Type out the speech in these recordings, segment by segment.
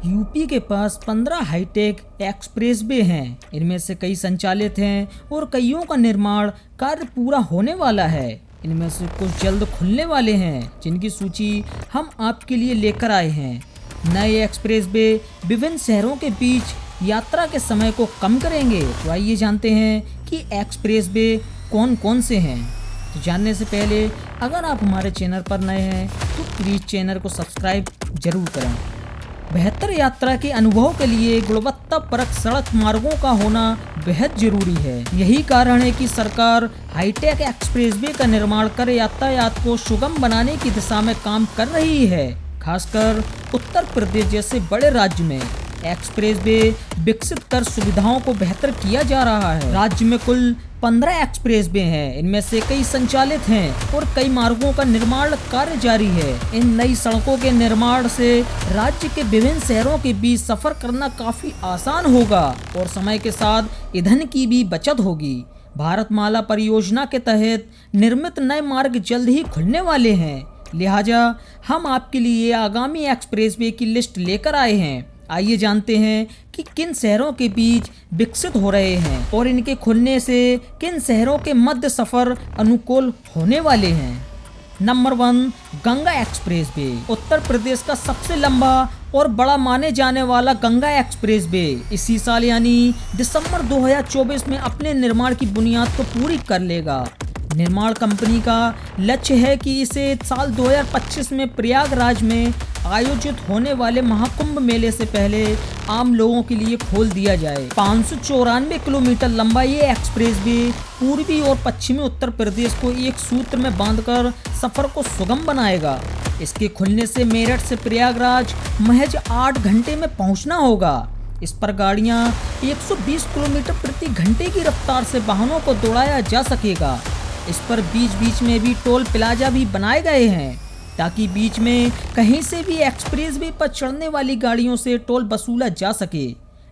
UP के पास 15 hi tech expressway हैं। इनमें से कई संचालित हैं और कईयों का निर्माण कार्य पूरा होने वाला है। इनमें से कुछ जल्द खुलने वाले हैं, जिनकी सूची हम आपके लिए लेकर आए हैं। नए एक्सप्रेसवे विभिन्न शहरों के बीच यात्रा के समय को कम करेंगे। तो आइए जानते हैं कि एक्सप्रेसवे कौन कौन से हैं। तो जानने से पहले अगर आप हमारे चैनल पर नए हैं तो प्लीज़ चैनल को सब्सक्राइब जरूर करें। बेहतर यात्रा के अनुभव के लिए गुणवत्तापरक सड़क मार्गों का होना बेहद जरूरी है। यही कारण है कि सरकार हाईटेक एक्सप्रेसवे का निर्माण कर यातायात को सुगम बनाने की दिशा में काम कर रही है। खासकर उत्तर प्रदेश जैसे बड़े राज्य में एक्सप्रेसवे विकसित कर सुविधाओं को बेहतर किया जा रहा है। राज्य में कुल 15 एक्सप्रेसवे हैं। इनमें से कई संचालित हैं और कई मार्गों का निर्माण कार्य जारी है। इन नई सड़कों के निर्माण से राज्य के विभिन्न शहरों के बीच सफर करना काफी आसान होगा और समय के साथ ईंधन की भी बचत होगी। भारतमाला परियोजना के तहत निर्मित नए मार्ग जल्द ही खुलने वाले हैं, लिहाजा हम आपके लिए आगामी एक्सप्रेसवे की लिस्ट लेकर आए हैं। आइए जानते हैं कि किन शहरों के बीच विकसित हो रहे हैं और इनके खुलने से किन शहरों के मध्य सफर अनुकूल होने वाले हैं। Number 1, Ganga expressway. उत्तर प्रदेश का सबसे लंबा और बड़ा माने जाने वाला गंगा एक्सप्रेसवे इसी साल यानी दिसंबर 2024 में अपने निर्माण की बुनियाद को पूरी कर लेगा। निर्माण कंपनी का लक्ष्य है कि इसे साल 2025 में प्रयागराज में आयोजित होने वाले महाकुंभ मेले से पहले आम लोगों के लिए खोल दिया जाए। 594 किलोमीटर लंबा ये एक्सप्रेसवे पूर्वी और पश्चिमी उत्तर प्रदेश को एक सूत्र में बांधकर सफर को सुगम बनाएगा। इसके खुलने से मेरठ से प्रयागराज महज 8 घंटे में पहुंचना होगा। इस पर गाड़ियां 120 किलोमीटर प्रति घंटे की रफ्तार से वाहनों को दौड़ाया जा सकेगा। इस पर बीच बीच में भी टोल प्लाजा भी बनाए गए हैं ताकि बीच में कहीं से भी एक्सप्रेसवे पर चढ़ने वाली गाड़ियों से टोल वसूला जा सके।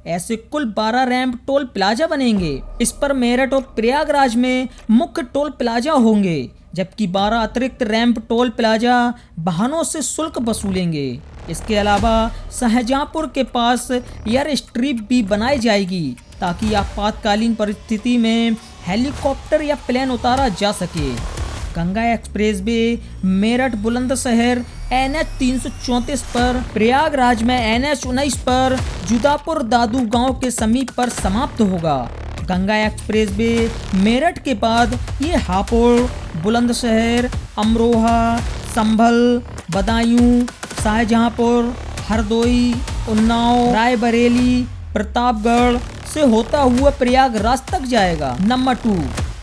ऐसे कुल 12 रैंप टोल प्लाजा बनेंगे। इस पर मेरठ और प्रयागराज में मुख्य टोल प्लाजा होंगे, जबकि 12 अतिरिक्त रैंप टोल प्लाजा वाहनों से शुल्क वसूलेंगे। इसके अलावा शाहजहांपुर के पास एयर स्ट्रिप भी बनाई जाएगी ताकि आपातकालीन परिस्थिति में हेलीकॉप्टर या प्लेन उतारा जा सके। गंगा एक्सप्रेसवे मेरठ बुलंदशहर NH 334 पर, प्रयागराज में NH 19 पर जुदापुर दादू गांव के समीप पर समाप्त होगा। गंगा एक्सप्रेसवे मेरठ के बाद ये हापुड़, बुलंदशहर, अमरोहा, संभल, बदायूं, शाहजहांपुर, हरदोई, उन्नाव, रायबरेली, प्रतापगढ़ से होता हुआ प्रयागराज तक जाएगा। Number 2,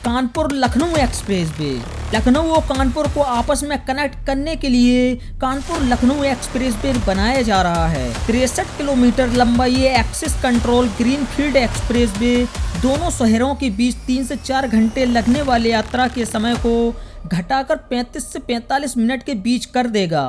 Kanpur Lucknow expressway. लखनऊ और कानपुर को आपस में कनेक्ट करने के लिए कानपुर लखनऊ एक्सप्रेसवे बनाया जा रहा है। 63 किलोमीटर लंबा ये एक्सेस कंट्रोल ग्रीनफील्ड एक्सप्रेसवे दोनों शहरों के बीच 3 से 4 घंटे लगने वाले यात्रा के समय को घटाकर 35 से 45 मिनट के बीच कर देगा।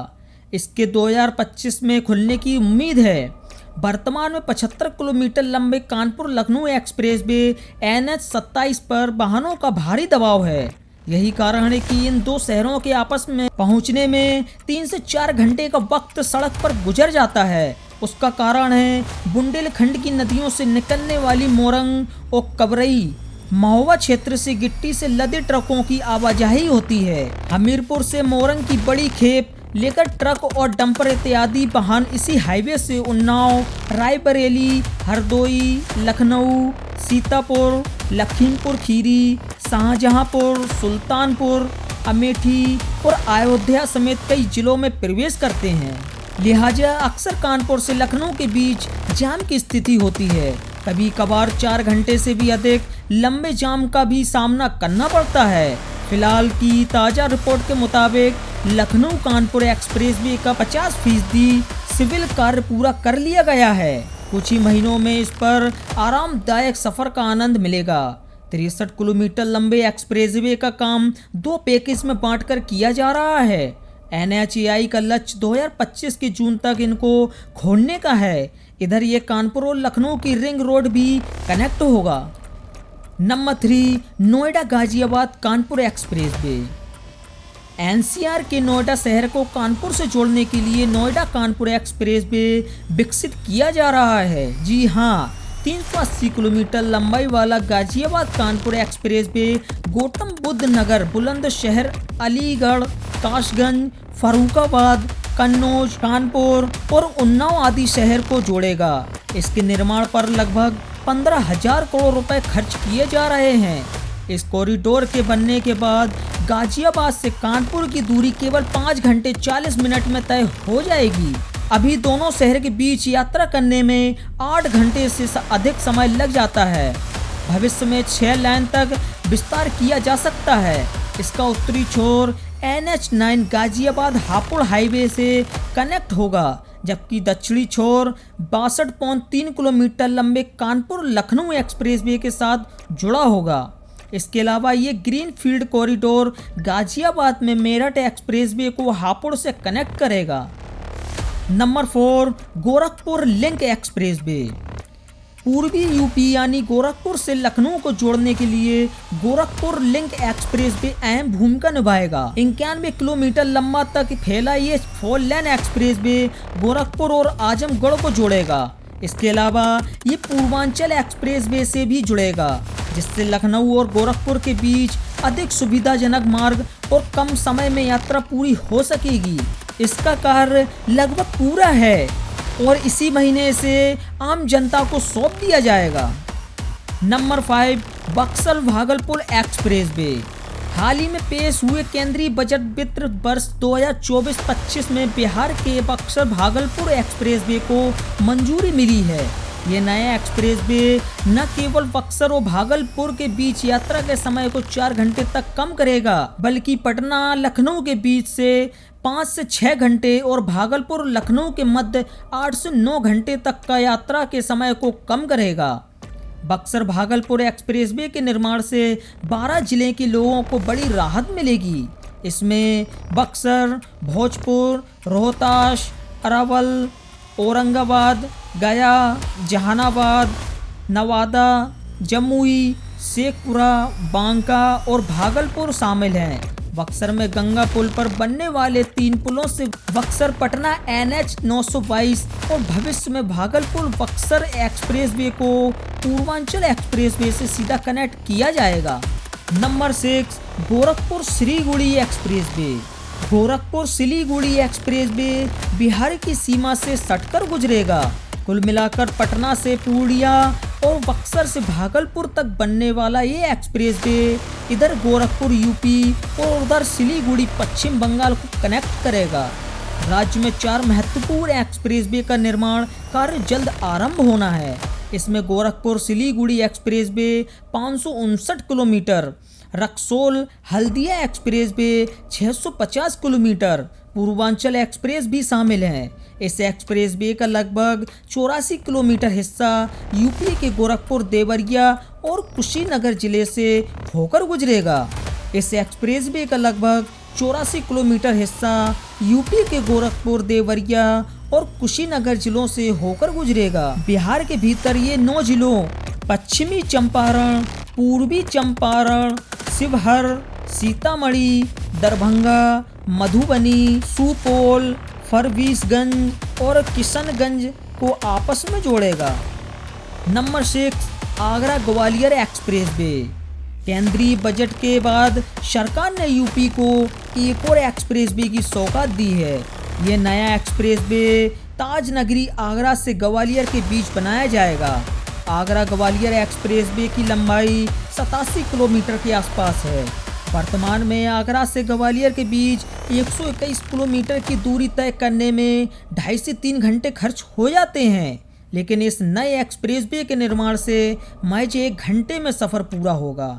इसके 2025 में खुलने की उम्मीद है। वर्तमान में 75 किलोमीटर लंबे कानपुर लखनऊ एक्सप्रेसवे NH 27 पर वाहनों का भारी दबाव है। यही कारण है कि इन दो शहरों के आपस में पहुंचने में 3 से 4 घंटे का वक्त सड़क पर गुजर जाता है। उसका कारण है बुंदेलखंड की नदियों से निकलने वाली मोरंग और कबरई महोबा क्षेत्र से गिट्टी से लदे ट्रकों की आवाजाही होती है। हमीरपुर से मोरंग की बड़ी खेप लेकर ट्रक और डंपर इत्यादि वाहन इसी हाईवे से उन्नाव, रायबरेली, हरदोई, लखनऊ, सीतापुर, लखीमपुर खीरी, शाहजहांपुर, सुल्तानपुर, अमेठी और अयोध्या समेत कई जिलों में प्रवेश करते हैं। लिहाजा अक्सर कानपुर से लखनऊ के बीच जाम की स्थिति होती है। कभी कभार 4 घंटे से भी अधिक लंबे जाम का भी सामना करना पड़ता है। फिलहाल की ताज़ा रिपोर्ट के मुताबिक लखनऊ कानपुर एक्सप्रेसवे का 50% सिविल कार्य पूरा कर लिया गया है। कुछ ही महीनों में इस पर आरामदायक सफर का आनंद मिलेगा। 63 किलोमीटर लंबे एक्सप्रेसवे का काम 2 पैकेज में बांटकर किया जा रहा है। NHAI का लक्ष्य 2025 के जून तक इनको खोलने का है। इधर ये कानपुर और लखनऊ की रिंग रोड भी कनेक्ट होगा। Number 3, Noida Ghaziabad Kanpur expressway. NCR के नोएडा शहर को कानपुर से जोड़ने के लिए नोएडा कानपुर एक्सप्रेस वे विकसित किया जा रहा है। जी हाँ, 380 किलोमीटर लंबाई वाला गाजियाबाद कानपुर एक्सप्रेस वे गौतम बुद्ध नगर, बुलंदशहर, अलीगढ़, कासगंज, फर्रुखाबाद, कन्नौज, कानपुर और उन्नाव आदि शहर को जोड़ेगा। इसके निर्माण पर लगभग 15,000 करोड़ रुपए खर्च किए जा रहे हैं। इस कॉरिडोर के बनने के बाद गाजियाबाद से कानपुर की दूरी केवल 5 घंटे 40 मिनट में तय हो जाएगी। अभी दोनों शहर के बीच यात्रा करने में 8 घंटे से अधिक समय लग जाता है। भविष्य में 6 लाइन तक विस्तार किया जा सकता है। इसका उत्तरी छोर NH9 गाजियाबाद हापुड़ हाईवे से कनेक्ट होगा, जबकि दक्षिणी छोर 62.3 किलोमीटर लंबे कानपुर लखनऊ एक्सप्रेसवे के साथ जुड़ा होगा। इसके अलावा ये ग्रीन फील्ड कॉरिडोर गाजियाबाद में मेरठ एक्सप्रेसवे को हापुड़ से कनेक्ट करेगा। Number 4, Gorakhpur link expressway. पूर्वी यूपी यानी गोरखपुर से लखनऊ को जोड़ने के लिए गोरखपुर लिंक एक्सप्रेसवे अहम भूमिका निभाएगा। 91 किलोमीटर लंबा तक फैला ये 4 लेन एक्सप्रेसवे गोरखपुर और आजमगढ़ को जोड़ेगा। इसके अलावा ये पूर्वांचल एक्सप्रेसवे से भी जुड़ेगा, जिससे लखनऊ और गोरखपुर के बीच अधिक सुविधाजनक मार्ग और कम समय में यात्रा पूरी हो सकेगी। इसका कार्य लगभग पूरा है और इसी महीने से आम जनता को सौंप दिया जाएगा। Number 5, Buxar Bhagalpur expressway. हाल ही में पेश हुए केंद्रीय बजट वित्त वर्ष 2024-25 में बिहार के बक्सर भागलपुर एक्सप्रेसवे को मंजूरी मिली है। ये नया एक्सप्रेसवे न केवल बक्सर और भागलपुर के बीच यात्रा के समय को 4 घंटे तक कम करेगा, बल्कि पटना लखनऊ के बीच से 5 से 6 घंटे और भागलपुर लखनऊ के मध्य 8 से 9 घंटे तक का यात्रा के समय को कम करेगा। बक्सर भागलपुर एक्सप्रेसवे के निर्माण से 12 जिले के लोगों को बड़ी राहत मिलेगी। इसमें बक्सर, भोजपुर, रोहतास, अरावल, औरंगाबाद, गया, जहानाबाद, नवादा, जमुई, शेखपुरा, बांका और भागलपुर शामिल हैं। बक्सर में गंगा पुल पर बनने वाले 3 पुलों से बक्सर पटना NH 922 और भविष्य में भागलपुर बक्सर एक्सप्रेसवे को पूर्वांचल एक्सप्रेसवे से सीधा कनेक्ट किया जाएगा। Number 6, Gorakhpur Siliguri expressway. Gorakhpur Siliguri expressway Bihar की सीमा से सटकर गुजरेगा। कुल मिलाकर पटना से पूर्णिया और बक्सर से भागलपुर तक बनने वाला ये एक्सप्रेसवे इधर गोरखपुर यूपी और उधर सिलीगुड़ी पश्चिम बंगाल को कनेक्ट करेगा। राज्य में 4 महत्वपूर्ण एक्सप्रेसवे का निर्माण कार्य जल्द आरंभ होना है। इसमें Gorakhpur Siliguri expressway 559 kilometre, Raxaul Haldia expressway 650 kilometre, Purvanchal express भी शामिल हैं। इस एक्सप्रेसवे का लगभग 84 किलोमीटर हिस्सा यूपी के गोरखपुर, देवरिया और कुशीनगर जिले से होकर गुजरेगा। इस एक्सप्रेसवे का लगभग 84 किलोमीटर हिस्सा यूपी के गोरखपुर, देवरिया और कुशीनगर जिलों से होकर गुजरेगा। बिहार के भीतर ये 9 जिलों पश्चिमी चंपारण, पूर्वी चंपारण, शिवहर, सीतामढ़ी, दरभंगा, मधुबनी, सुपौल, फरबिसगंज और किशनगंज को आपस में जोड़ेगा। Number 6, Agra Gwalior expressway. केंद्रीय बजट के बाद सरकार ने यूपी को एक और एक्सप्रेसवे की सौगात दी है। ये नया एक्सप्रेसवे ताजनगरी आगरा से ग्वालियर के बीच बनाया जाएगा। आगरा ग्वालियर एक्सप्रेसवे की लंबाई 87 किलोमीटर के आसपास है। वर्तमान में आगरा से ग्वालियर के बीच 121 किलोमीटर की दूरी तय करने में 2.5 से 3 घंटे खर्च हो जाते हैं, लेकिन इस नए एक्सप्रेसवे के निर्माण से महज 1 घंटे में सफ़र पूरा होगा।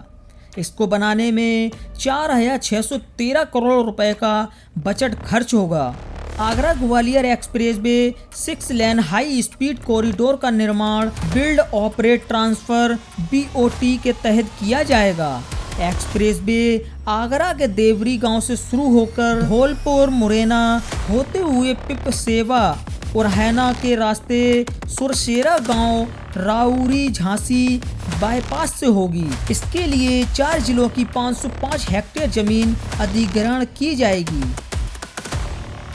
इसको बनाने में 4,613 करोड़ रुपए का बजट खर्च होगा। आगरा ग्वालियर एक्सप्रेसवे 6 लेन हाई स्पीड कॉरिडोर का निर्माण बिल्ड ऑपरेट ट्रांसफर BOT के तहत किया जाएगा। एक्सप्रेसवे आगरा के देवरी गांव से शुरू होकर धौलपुर, मुरैना होते हुए पिपसेवा और हैना के रास्ते सुरसेरा गांव, राउरी, झांसी, बाईपास से होगी। इसके लिए 4 जिलों की 505 हेक्टेयर जमीन अधिग्रहण की जाएगी।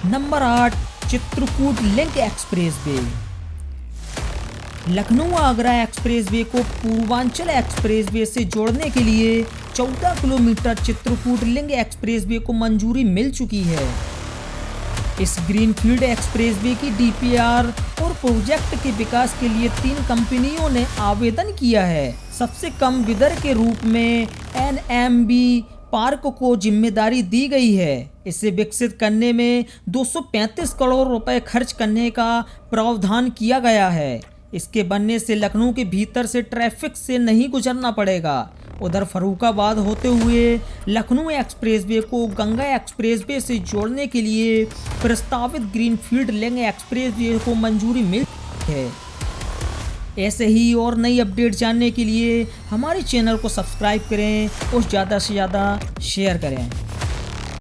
Number 8, Chitrakoot link expressway. Lucknow Agra expressway को पूर्वांचल एक्सप्रेसवे से जोड़ने के लिए 14 किलोमीटर चित्रकूट लिंक एक्सप्रेसवे को मंजूरी मिल चुकी है। इस ग्रीनफील्ड एक्सप्रेसवे की डीपीआर और प्रोजेक्ट के विकास के लिए 3 कंपनियों ने आवेदन किया है। सबसे कम बिडर के रूप में एनएमबी पार्क को जिम्मेदारी दी गई है। इसे विकसित करने में 235 करोड़ रुपए खर्च करने का प्रावधान किया गया है। इसके बनने से लखनऊ के भीतर से ट्रैफिक से नहीं गुजरना पड़ेगा। उधर फर्रुखाबाद होते हुए लखनऊ एक्सप्रेसवे को गंगा एक्सप्रेसवे से जोड़ने के लिए प्रस्तावित ग्रीनफील्ड लिंक एक्सप्रेसवे को मंजूरी मिल है। ऐसे ही और नई अपडेट जानने के लिए हमारे चैनल को सब्सक्राइब करें और ज़्यादा से ज़्यादा शेयर करें।